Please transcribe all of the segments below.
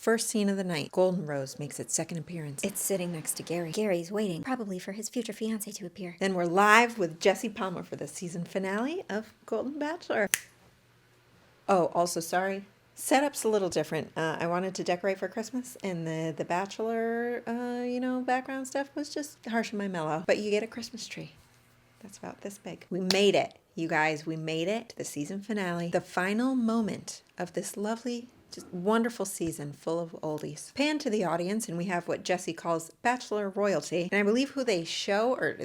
First scene of the night. Golden Rose makes its second appearance. It's sitting next to Gary. Gary's waiting, probably for his future fiancé to appear. Then we're live with Jesse Palmer for the season finale of Golden Bachelor. Oh, also sorry. Setup's a little different. I wanted to decorate for Christmas, and the Bachelor, background stuff was just harsh and my mellow. But you get a Christmas tree. That's about this big. We made it, you guys. We made it to the season finale. The final moment of this lovely, just wonderful season full of oldies. Pan to the audience, and we have what Jesse calls Bachelor royalty. And I believe who they show are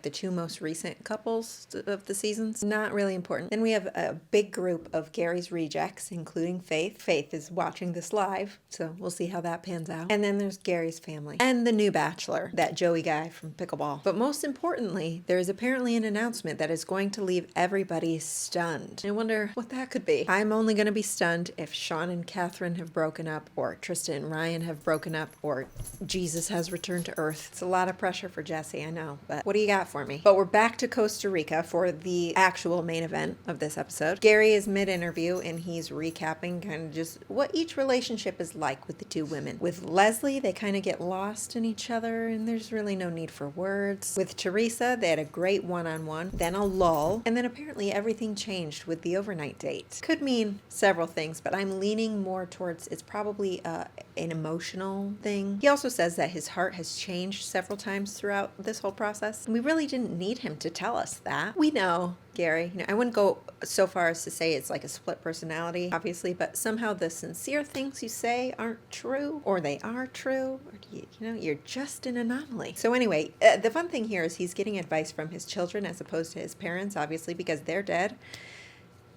the two most recent couples of the seasons. Not really important. Then we have a big group of Gary's rejects, including Faith. Faith is watching this live, so we'll see how that pans out. And then there's Gary's family. And the new Bachelor, that Joey guy from Pickleball. But most importantly, there is apparently an announcement that is going to leave everybody stunned. I wonder what that could be. I'm only going to be stunned if Sean and Catherine have broken up, or Tristan and Ryan have broken up, or Jesus has returned to Earth. It's a lot of pressure for Jesse, I know, but what do you got for me? But we're back to Costa Rica for the actual main event of this episode. Gary is mid-interview, and he's recapping kind of just what each relationship is like with the two women. With Leslie, they kind of get lost in each other, and there's really no need for words. With Teresa, they had a great one-on-one, then a lull, and then apparently everything changed with the overnight date. Could mean several things, but I'm leaning more towards it's probably an emotional thing. He also says that his heart has changed several times throughout this whole process. We really didn't need him to tell us that. We know Gary. I wouldn't go so far as to say it's like a split personality, obviously, but somehow the sincere things you say aren't true, or they are true, or you're just an anomaly. So anyway, the fun thing here is he's getting advice from his children as opposed to his parents, obviously, because they're dead.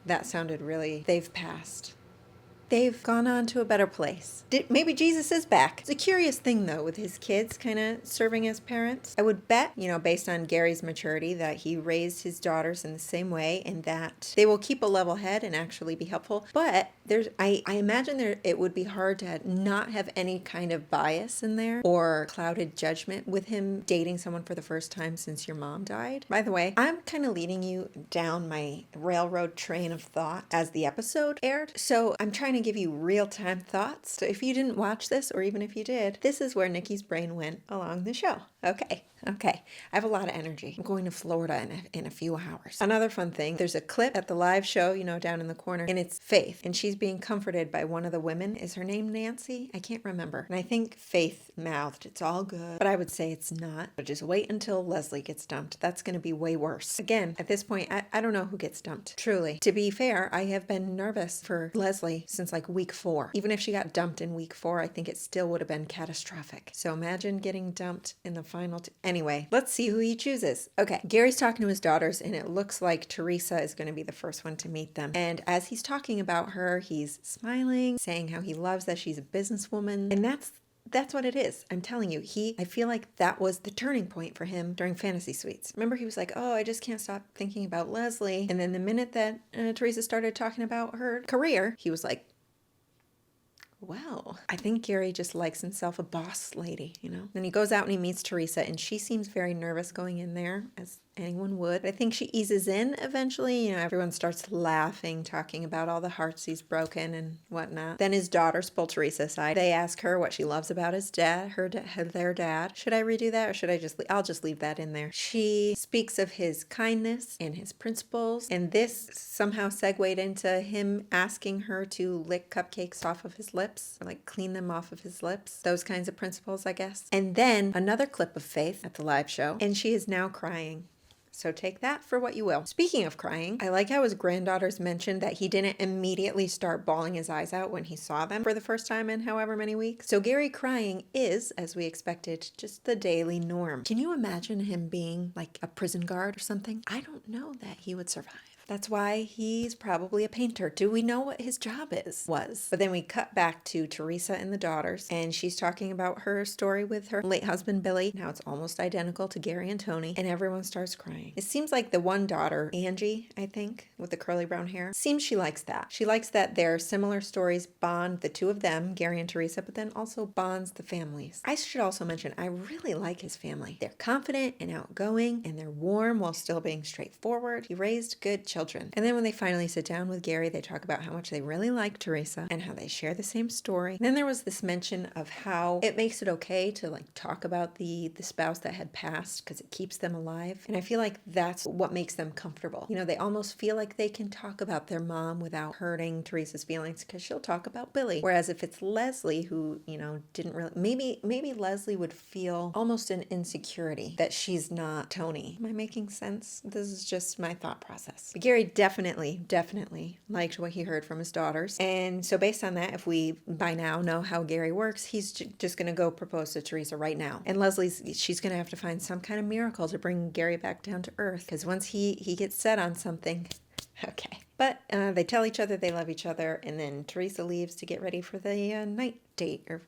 That sounded really, they've passed. They've gone on to a better place. Maybe Jesus is back. It's a curious thing, though, with his kids kind of serving as parents. I would bet, based on Gary's maturity, that he raised his daughters in the same way and that they will keep a level head and actually be helpful. But I imagine it would be hard to not have any kind of bias in there or clouded judgment with him dating someone for the first time since your mom died. By the way, I'm kind of leading you down my railroad train of thought as the episode aired. So I'm trying to give you real-time thoughts. So if you didn't watch this, or even if you did, this is where Nikki's brain went along the show. Okay. I have a lot of energy. I'm going to Florida in a few hours. Another fun thing, there's a clip at the live show, down in the corner, and it's Faith, and she's being comforted by one of the women. Is her name Nancy? I can't remember. And I think Faith mouthed, "It's all good," but I would say it's not. But just wait until Leslie gets dumped. That's going to be way worse. Again, at this point, I don't know who gets dumped. Truly. To be fair, I have been nervous for Leslie since like week 4. Even if she got dumped in week 4, I think it still would have been catastrophic. So imagine getting dumped in the final Anyway, let's see who he chooses. Okay, Gary's talking to his daughters, and it looks like Teresa is going to be the first one to meet them. And as he's talking about her, he's smiling, saying how he loves that she's a businesswoman. And that's what it is. I'm telling you, I feel like that was the turning point for him during Fantasy Suites. Remember, he was like, "Oh, I just can't stop thinking about Leslie." And then the minute that Teresa started talking about her career, he was like, well, I think Gary just likes himself a boss lady, Then he goes out and he meets Teresa, and she seems very nervous going in there, as anyone would. I think she eases in eventually. Everyone starts laughing, talking about all the hearts he's broken and whatnot. Then his daughters pull Teresa aside. They ask her what she loves about his dad, their dad. Should I redo that, or should I I'll just leave that in there. She speaks of his kindness and his principles, and this somehow segued into him asking her to lick cupcakes off of his lips, or like clean them off of his lips. Those kinds of principles, I guess. And then another clip of Faith at the live show, and she is now crying. So take that for what you will. Speaking of crying, I like how his granddaughters mentioned that he didn't immediately start bawling his eyes out when he saw them for the first time in however many weeks. So Gary crying is, as we expected, just the daily norm. Can you imagine him being like a prison guard or something? I don't know that he would survive. That's why he's probably a painter. Do we know what his job was? But then we cut back to Teresa and the daughters, and she's talking about her story with her late husband, Billy. Now it's almost identical to Gary and Tony, and everyone starts crying. It seems like the one daughter, Angie, I think, with the curly brown hair, seems she likes that. She likes that their similar stories bond the two of them, Gary and Teresa, but then also bonds the families. I should also mention, I really like his family. They're confident and outgoing, and they're warm while still being straightforward. He raised good children. children. And then when they finally sit down with Gary, they talk about how much they really like Teresa and how they share the same story. And then there was this mention of how it makes it okay to like talk about the spouse that had passed because it keeps them alive. And I feel like that's what makes them comfortable. You know, they almost feel like they can talk about their mom without hurting Teresa's feelings because she'll talk about Billy. Whereas if it's Leslie who, you know, didn't really, maybe Leslie would feel almost an insecurity that she's not Tony. Am I making sense? This is just my thought process. But Gary definitely liked what he heard from his daughters. And so based on that, if we by now know how Gary works, he's just going to go propose to Teresa right now. And she's going to have to find some kind of miracle to bring Gary back down to earth. Because once he gets set on something, okay. But they tell each other they love each other. And then Teresa leaves to get ready for the night date or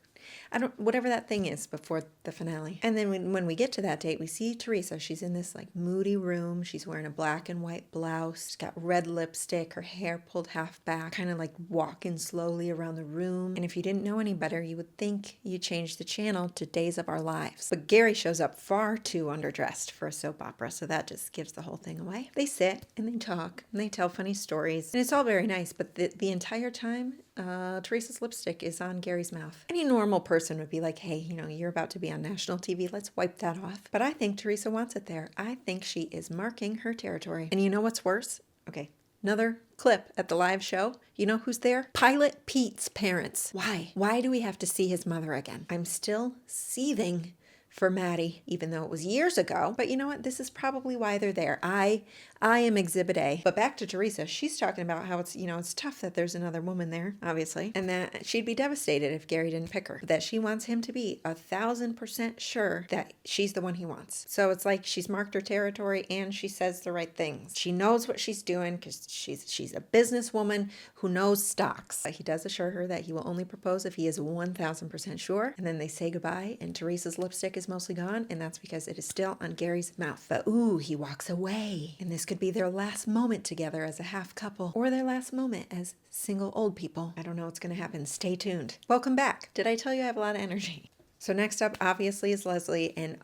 whatever that thing is before the finale. And then when we get to that date, we see Teresa. She's in this like moody room. She's wearing a black and white blouse. She's got red lipstick, her hair pulled half back, kind of like walking slowly around the room. And if you didn't know any better, you would think you changed the channel to Days of Our Lives. But Gary shows up far too underdressed for a soap opera, so that just gives the whole thing away. They sit and they talk and they tell funny stories. And it's all very nice, but the entire time, Teresa's lipstick is on Gary's mouth. Any normal person would be like, hey, you know, you're about to be on national TV. Let's wipe that off. But I think Teresa wants it there. I think she is marking her territory. And you know what's worse? Okay, another clip at the live show. You know who's there? Pilot Pete's parents. Why? Why do we have to see his mother again? I'm still seething for Maddie, even though it was years ago. But you know what? This is probably why they're there. I am Exhibit A. But back to Teresa, she's talking about how it's, you know, it's tough that there's another woman there, obviously, and that she'd be devastated if Gary didn't pick her. That she wants him to be 1,000% sure that she's the one he wants. So it's like she's marked her territory and she says the right things. She knows what she's doing because she's a businesswoman who knows stocks. He does assure her that he will only propose if he is 1,000% sure. And then they say goodbye and Teresa's lipstick is mostly gone, and that's because it is still on Gary's mouth. But ooh, he walks away. And this could be their last moment together as a half couple, or their last moment as single old people. I don't know what's going to happen. Stay tuned. Welcome back. Did I tell you I have a lot of energy? So next up, obviously, is Leslie, and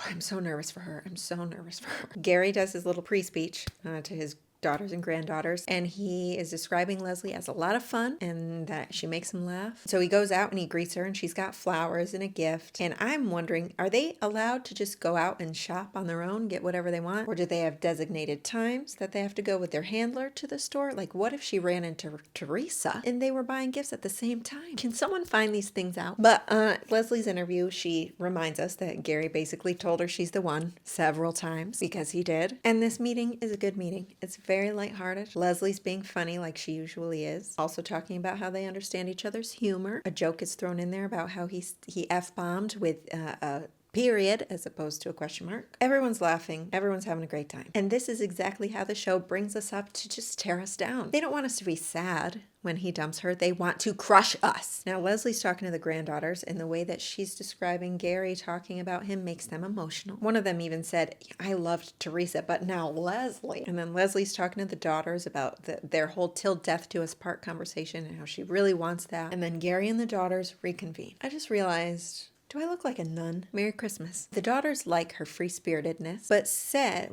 I'm so nervous for her. I'm so nervous for her. Gary does his little pre-speech to his daughters and granddaughters, and he is describing Leslie as a lot of fun and that she makes him laugh. So he goes out and he greets her and she's got flowers and a gift. And I'm wondering, are they allowed to just go out and shop on their own, get whatever they want? Or do they have designated times that they have to go with their handler to the store? Like, what if she ran into Teresa and they were buying gifts at the same time? Can someone find these things out? But Leslie's interview, she reminds us that Gary basically told her she's the one several times, because he did. And this meeting is a good meeting. It's very lighthearted. Leslie's being funny like she usually is. Also talking about how they understand each other's humor. A joke is thrown in there about how he F-bombed with a period as opposed to a question mark. Everyone's laughing. Everyone's having a great time. And this is exactly how the show brings us up to just tear us down. They don't want us to be sad when he dumps her. They want to crush us. Now, Leslie's talking to the granddaughters, and the way that she's describing Gary talking about him makes them emotional. One of them even said, I loved Teresa, but now Leslie. And then Leslie's talking to the daughters about their whole till death do us part conversation and how she really wants that. And then Gary and the daughters reconvene. I just realized, do I look like a nun? Merry Christmas. The daughters like her free-spiritedness, but said,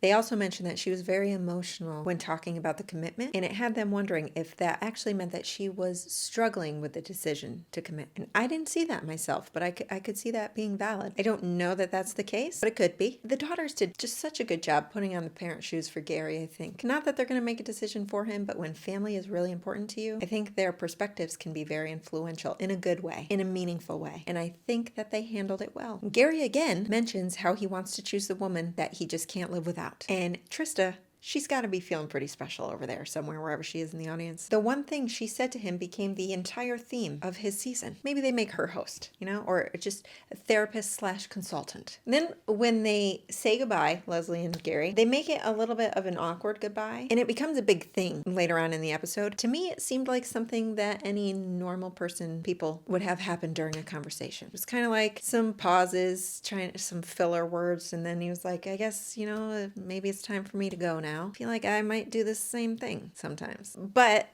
they also mentioned that she was very emotional when talking about the commitment, and it had them wondering if that actually meant that she was struggling with the decision to commit. And I didn't see that myself, but I could see that being valid. I don't know that that's the case, but it could be. The daughters did just such a good job putting on the parent shoes for Gary, I think. Not that they're going to make a decision for him, but when family is really important to you, I think their perspectives can be very influential in a good way, in a meaningful way. And I think that they handled it well. Gary again mentions how he wants to choose the woman that he just can't live without. And Trista, she's got to be feeling pretty special over there somewhere, wherever she is in the audience. The one thing she said to him became the entire theme of his season. Maybe they make her host, or just a therapist / consultant. And then when they say goodbye, Leslie and Gary, they make it a little bit of an awkward goodbye, and it becomes a big thing later on in the episode. To me, it seemed like something that any normal people would have happen during a conversation. It was kind of like some pauses, some filler words, and then he was like, I guess, maybe it's time for me to go now. I feel like I might do the same thing sometimes. But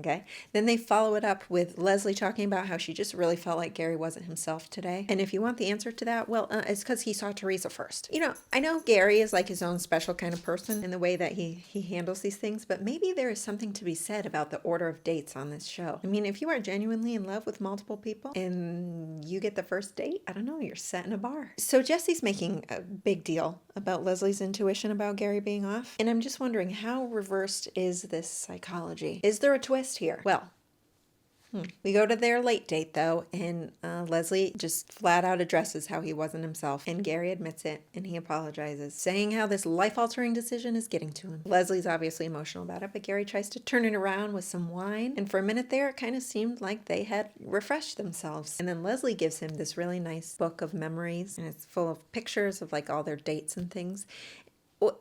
Okay. Then they follow it up with Leslie talking about how she just really felt like Gary wasn't himself today. And if you want the answer to that, well, it's because he saw Teresa first. I know Gary is like his own special kind of person in the way that he handles these things, but maybe there is something to be said about the order of dates on this show. I mean, if you are genuinely in love with multiple people and you get the first date, I don't know, you're setting a bar. So Jesse's making a big deal about Leslie's intuition about Gary being off. And I'm just wondering, how reversed is this psychology? Is there a twist here? Well, we go to their late date, though, and Leslie just flat out addresses how he wasn't himself. And Gary admits it, and he apologizes, saying how this life-altering decision is getting to him. Leslie's obviously emotional about it, but Gary tries to turn it around with some wine. And for a minute there, it kind of seemed like they had refreshed themselves. And then Leslie gives him this really nice book of memories, and it's full of pictures of like all their dates and things.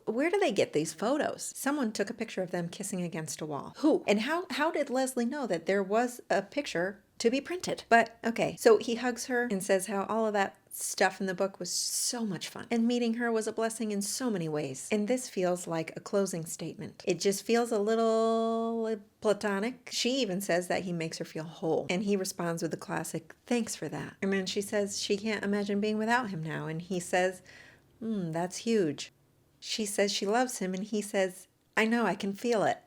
Where do they get these photos? Someone took a picture of them kissing against a wall. Who? And how did Leslie know that there was a picture to be printed? But okay, so he hugs her and says how all of that stuff in the book was so much fun. And meeting her was a blessing in so many ways. And this feels like a closing statement. It just feels a little platonic. She even says that he makes her feel whole. And he responds with the classic, thanks for that. And then she says she can't imagine being without him now. And he says, that's huge. She says she loves him, and he says, I know, I can feel it.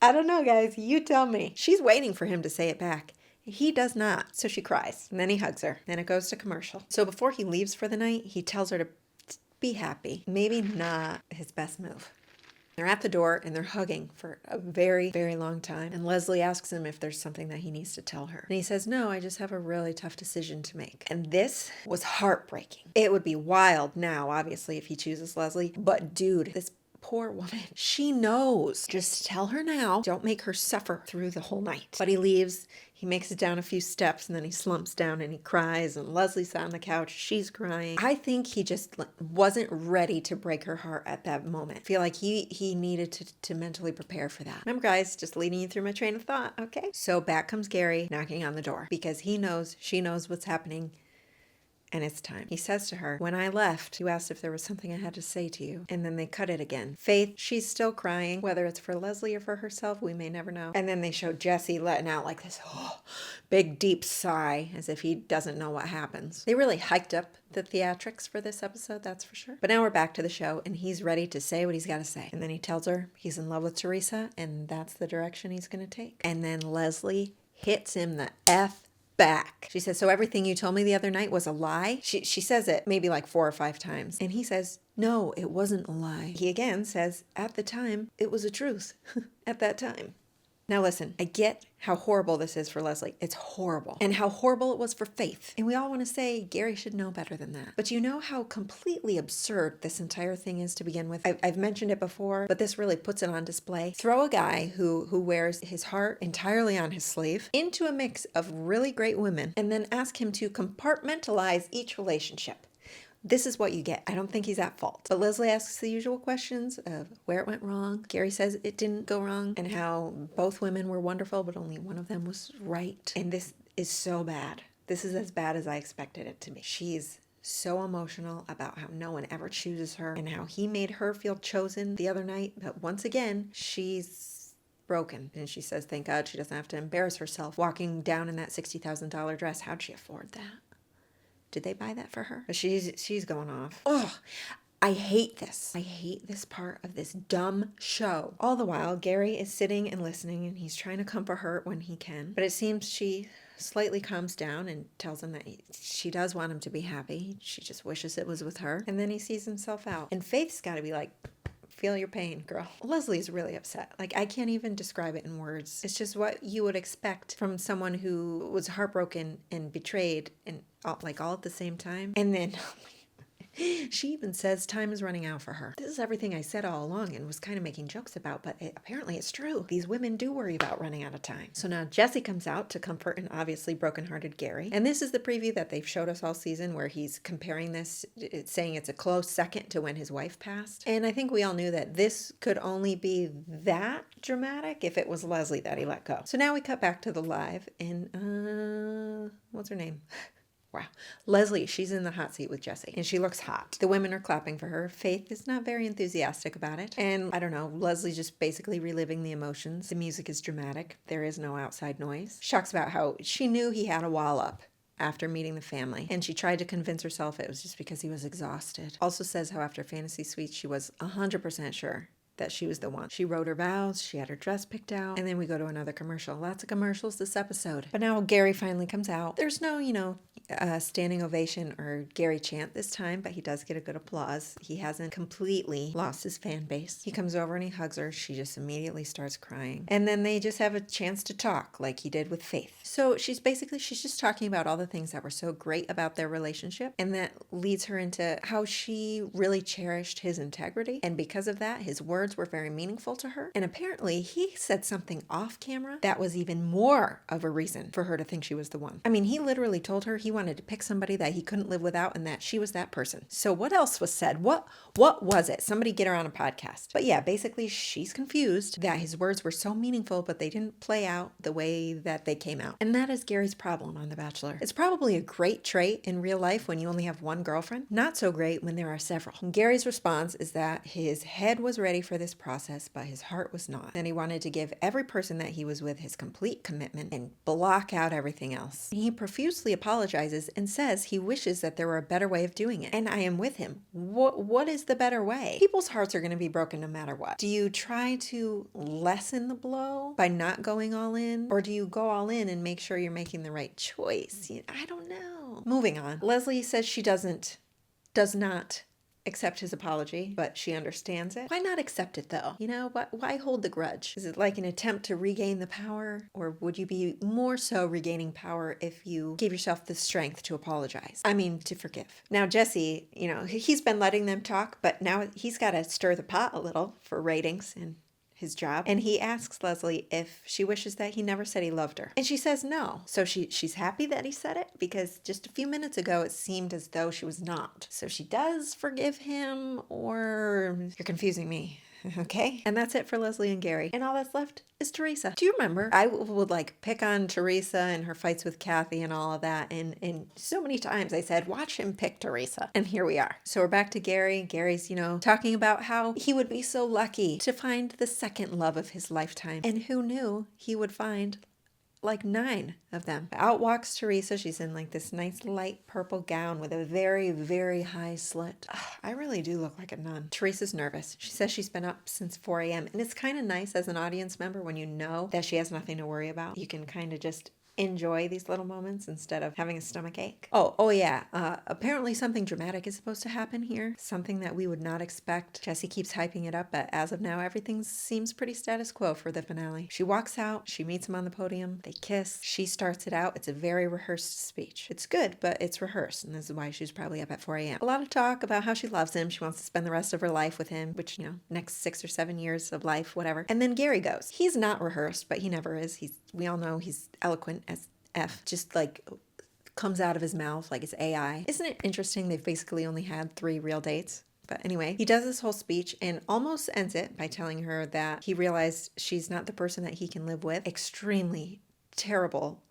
I don't know, guys. You tell me. She's waiting for him to say it back. He does not. So she cries, and then he hugs her. Then it goes to commercial. So before he leaves for the night, he tells her to be happy. Maybe not his best move. They're at the door and they're hugging for a very, very long time. And Leslie asks him if there's something that he needs to tell her. And he says, no, I just have a really tough decision to make. And this was heartbreaking. It would be wild now, obviously, if he chooses Leslie. But dude, this poor woman, she knows. Just tell her now. Don't make her suffer through the whole night. But he leaves. He makes it down a few steps and then he slumps down and he cries, and Leslie's on the couch. She's crying. I think he just wasn't ready to break her heart at that moment. I feel like he needed to mentally prepare for that. Remember, guys, just leading you through my train of thought, okay? So back comes Gary knocking on the door because she knows what's happening. And it's time. He says to her, when I left, you asked if there was something I had to say to you. And then they cut it again. Faith, she's still crying. Whether it's for Leslie or for herself, we may never know. And then they show Jesse letting out like this big, deep sigh, as if he doesn't know what happens. They really hiked up the theatrics for this episode, that's for sure. But now we're back to the show, and he's ready to say what he's got to say. And then he tells her he's in love with Teresa, and that's the direction he's going to take. And then Leslie hits him the F back. She says, so everything you told me the other night was a lie? She says it maybe like 4 or 5 times. And he says, no, it wasn't a lie. He again says, at the time, it was a truth. At that time. Now listen, I get how horrible this is for Leslie. It's horrible. And how horrible it was for Faith. And we all want to say Gary should know better than that. But you know how completely absurd this entire thing is to begin with? I've mentioned it before, but this really puts it on display. Throw a guy who wears his heart entirely on his sleeve into a mix of really great women and then ask him to compartmentalize each relationship. This is what you get. I don't think he's at fault. But Leslie asks the usual questions of where it went wrong. Gary says it didn't go wrong and how both women were wonderful, but only one of them was right. And this is so bad. This is as bad as I expected it to be. She's so emotional about how no one ever chooses her and how he made her feel chosen the other night. But once again, she's broken. And she says, thank God she doesn't have to embarrass herself walking down in that $60,000 dress. How'd she afford that? Did they buy that for her? She's going off. Oh, I hate this. I hate this part of this dumb show. All the while, Gary is sitting and listening, and he's trying to comfort her when he can. But it seems she slightly calms down and tells him that she does want him to be happy. She just wishes it was with her. And then he sees himself out. And Faith's got to be like, feel your pain, girl. Leslie's really upset. Like, I can't even describe it in words. It's just what you would expect from someone who was heartbroken and betrayed and all at the same time. And then she even says time is running out for her. This is everything I said all along and was kind of making jokes about, but apparently it's true. These women do worry about running out of time. So now Jesse comes out to comfort an obviously brokenhearted Gary. And this is the preview that they've showed us all season where he's comparing this, saying it's a close second to when his wife passed. And I think we all knew that this could only be that dramatic if it was Leslie that he let go. So now we cut back to the live and, what's her name? Wow. Leslie, she's in the hot seat with Jesse, and she looks hot. The women are clapping for her. Faith is not very enthusiastic about it. And I don't know, Leslie's just basically reliving the emotions. The music is dramatic. There is no outside noise. She talks about how she knew he had a wall up after meeting the family, and she tried to convince herself it was just because he was exhausted. Also says how after Fantasy Suites, she was 100% sure that she was the one. She wrote her vows, she had her dress picked out, and then we go to another commercial. Lots of commercials this episode. But now Gary finally comes out. There's no, standing ovation or Gary chant this time, but he does get a good applause. He hasn't completely lost his fan base. He comes over and he hugs her. She just immediately starts crying. And then they just have a chance to talk like he did with Faith. So she's just talking about all the things that were so great about their relationship, and that leads her into how she really cherished his integrity. And because of that, his words were very meaningful to her. And apparently he said something off camera that was even more of a reason for her to think she was the one. I mean, he literally told her he wanted to pick somebody that he couldn't live without and that she was that person. So what else was said? What was it? Somebody get her on a podcast. But yeah, basically she's confused that his words were so meaningful, but they didn't play out the way that they came out. And that is Gary's problem on The Bachelor. It's probably a great trait in real life when you only have one girlfriend. Not so great when there are several. And Gary's response is that his head was ready for this process, but his heart was not. And he wanted to give every person that he was with his complete commitment and block out everything else. He profusely apologizes and says he wishes that there were a better way of doing it. And I am with him. What is the better way? People's hearts are going to be broken no matter what. Do you try to lessen the blow by not going all in? Or do you go all in and make sure you're making the right choice? I don't know. Moving on. Leslie says she does not accept his apology, but she understands it. Why not accept it though? Why hold the grudge? Is it like an attempt to regain the power? Or would you be more so regaining power if you gave yourself the strength to apologize? I mean, to forgive. Now, Jesse, he's been letting them talk, but now he's got to stir the pot a little for ratings and his job. And he asks Leslie if she wishes that he never said he loved her. And she says no. So she's happy that he said it, because just a few minutes ago it seemed as though she was not. So she does forgive him, or you're confusing me. Okay? And that's it for Leslie and Gary. And all that's left is Teresa. Do you remember? I would pick on Teresa and her fights with Kathy and all of that. And so many times I said, watch him pick Teresa. And here we are. So we're back to Gary. Gary's, talking about how he would be so lucky to find the second love of his lifetime. And who knew he would find 9 of them. Out walks Teresa. She's in this nice light purple gown with a very, very high slit. Ugh, I really do look like a nun. Teresa's nervous. She says she's been up since 4 a.m. And it's kind of nice as an audience member when you know that she has nothing to worry about. You can kind of just enjoy these little moments instead of having a stomach ache. Oh yeah. Apparently something dramatic is supposed to happen here. Something that we would not expect. Jesse keeps hyping it up, but as of now, everything seems pretty status quo for the finale. She walks out. She meets him on the podium. They kiss. She starts it out. It's a very rehearsed speech. It's good, but it's rehearsed, and this is why she's probably up at 4 a.m. A lot of talk about how she loves him. She wants to spend the rest of her life with him, which, next 6 or 7 years of life, whatever. And then Gary goes. He's not rehearsed, but he never is. We all know he's eloquent as F, just comes out of his mouth like it's AI. Isn't it interesting they've basically only had 3 real dates? But anyway, he does this whole speech and almost ends it by telling her that he realized she's not the person that he can live with. Extremely terrible,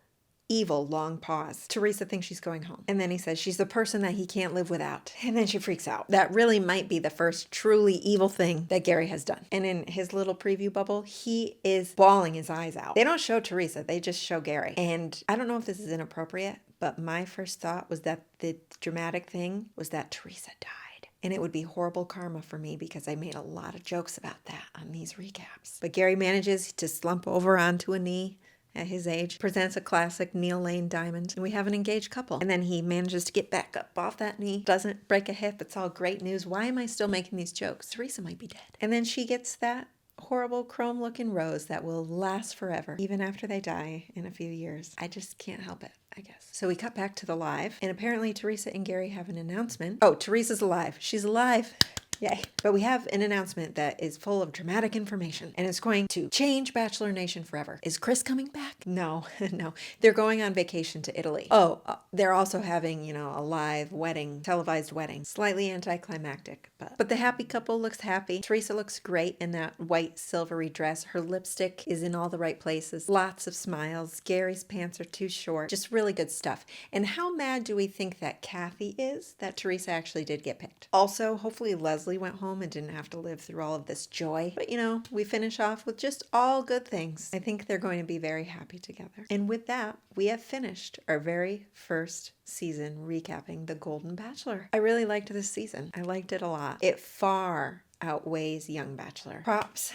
evil long pause. Teresa thinks she's going home. And then he says she's the person that he can't live without. And then she freaks out. That really might be the first truly evil thing that Gary has done. And in his little preview bubble, he is bawling his eyes out. They don't show Teresa, they just show Gary. And I don't know if this is inappropriate, but my first thought was that the dramatic thing was that Teresa died. And it would be horrible karma for me because I made a lot of jokes about that on these recaps. But Gary manages to slump over onto a knee at his age, presents a classic Neil Lane diamond, and we have an engaged couple. And then he manages to get back up off that knee, doesn't break a hip. It's all great news. Why am I still making these jokes? Teresa might be dead. And then she gets that horrible chrome-looking rose that will last forever, even after they die in a few years. I just can't help it, I guess. So we cut back to the live, and apparently Teresa and Gary have an announcement. Oh, Teresa's alive. She's alive. Yay. But we have an announcement that is full of dramatic information and it's going to change Bachelor Nation forever. Is Chris coming back? No, no. They're going on vacation to Italy. Oh, they're also having, a live wedding, televised wedding. Slightly anticlimactic, but the happy couple looks happy. Teresa looks great in that white silvery dress. Her lipstick is in all the right places. Lots of smiles. Gary's pants are too short. Just really good stuff. And how mad do we think that Kathy is that Teresa actually did get picked? Also, hopefully Leslie went home and didn't have to live through all of this joy. But we finish off with just all good things. I think they're going to be very happy together. And with that, we have finished our very first season recapping The Golden Bachelor. I really liked this season. I liked it a lot. It far outweighs Young Bachelor. Props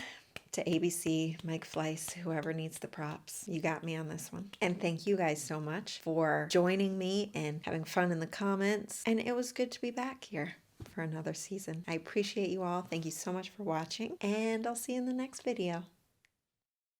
to ABC, Mike Fleiss, whoever needs the props. You got me on this one. And thank you guys so much for joining me and having fun in the comments. And it was good to be back here for another season. I appreciate you all. Thank you so much for watching, and I'll see you in the next video.